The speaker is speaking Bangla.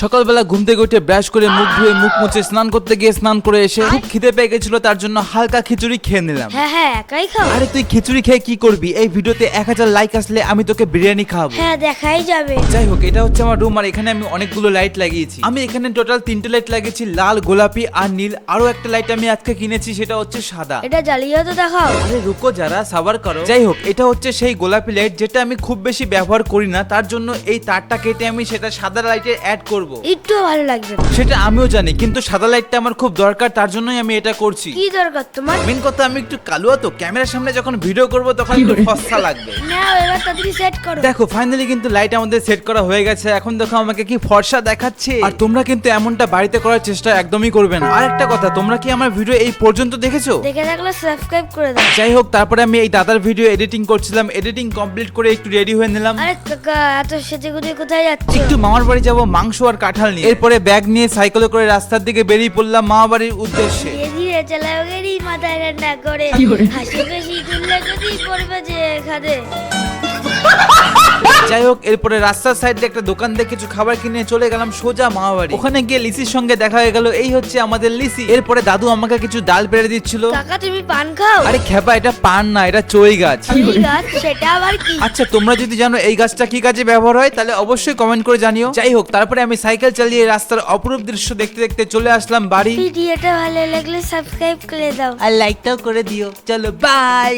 সকালবেলা ঘুম থেকে উঠে ব্রাশ করে মুখ ধুয়ে মুখ মুছে স্নান করতে গিয়ে স্নান করে এসে খুব খিদে পেয়ে গেছিল, তার জন্য হালকা খিচুড়ি খেয়ে নিলাম। হ্যাঁ হ্যাঁ একাই খাও। আরে তুই খিচুড়ি খেয়ে কি করবি? এই ভিডিওতে 1000 লাইক আসলে আমি তোকে বিরিয়ানি খাওয়াবো। হ্যাঁ দেখাই যাবে। যাই হোক, এটা হচ্ছে আমার রুম আর এখানে আমি অনেকগুলো লাইট লাগিয়েছি। আমি এখানে টোটাল 3টে লাইট লাগিয়েছি, লাল, গোলাপি আর নীল। আরো একটা লাইট আমি আজকে কিনেছি, সেটা হচ্ছে সাদা। এটা জ্বালিয়েও তো দেখাও। আরে রুকো যারা, সাবার করো। যাই হোক, এটা হচ্ছে সেই গোলাপি লাইট যেটা আমি খুব বেশি ব্যবহার করি না, তার জন্য এই তারটা কেটে আমি সেটা সাদা লাইটে অ্যাড করব। একটু ভালো লাগবে না। সেটা আমিও জানি, কিন্তু সাদা লাইটটা আমার খুব দরকার, তার জন্যই আমি এটা করছি। কি দরকার তোমার? মেন কথা আমি একটু কালুয়া, তো ক্যামেরার সামনে যখন ভিডিও করব তখন একটু ফর্সা লাগবে। নাও এবার তাড়াতাড়ি সেট করো। দেখো ফাইনালি কিন্তু লাইট আমাদের সেট করা হয়ে গেছে। এখন দেখো আমাকে কি ফর্সা দেখাচ্ছে। আর তোমরা কিন্তু এমনটা বাড়িতে করার চেষ্টা একদমই করবে না। আর একটা কথা, তোমরা কি আমার ভিডিও এই পর্যন্ত দেখেছো? দেখে থাকলে সাবস্ক্রাইব করে দাও। যাই হোক, তারপরে আমি এই দাদার ভিডিও এডিটিং করছিলাম, এডিটিং কমপ্লিট করে একটু রেডি হয়ে নিলাম। আরে কাকা এত সেজে গুজে কোথায় যাচ্ছ? একটু মামার বাড়ি যাব মাংস আর কাঁঠাল নিয়ে। এরপরে ব্যাগ নিয়ে সাইকেলে করে রাস্তার দিকে বেরিয়ে পড়লাম মামা বাড়ির উদ্দেশ্যে। ধীরে ধীরে চালাও গেরি, মাথায় রান্না করে হাসি খুশি তুললে যদি পড়বে যে খাদে। যাই হোক, এরপরে রাস্তার সাইডে একটা দোকান দেখে কিছু খাবার কিনে চলে গেলাম সোজা মামা বাড়ি। ওখানে গিয়ে লিসির সঙ্গে দেখা হয়ে গেল। এই হচ্ছে আমাদের লিসি। এরপরে দাদু আমাকে কিছু ডাল পেড়ে দিচ্ছিল। কাকা তুমি পান খাও? আরে খেপা, এটা পান না, এটা চই গাছ। এই গাছ সেটা আবার কি? আচ্ছা, তোমরা যদি জানো এই গাছটা কি কাজে ব্যবহার হয় তাহলে অবশ্যই কমেন্ট করে জানিও। যাই হোক, তারপরে আমি সাইকেল চালিয়ে রাস্তার অপরূপ দৃশ্য দেখতে দেখতে চলে আসলাম বাড়ি। ভিডিওটা ভালো লাগলে সাবস্ক্রাইব করে দাও আর লাইকটাও করে দিও। চলো বাই।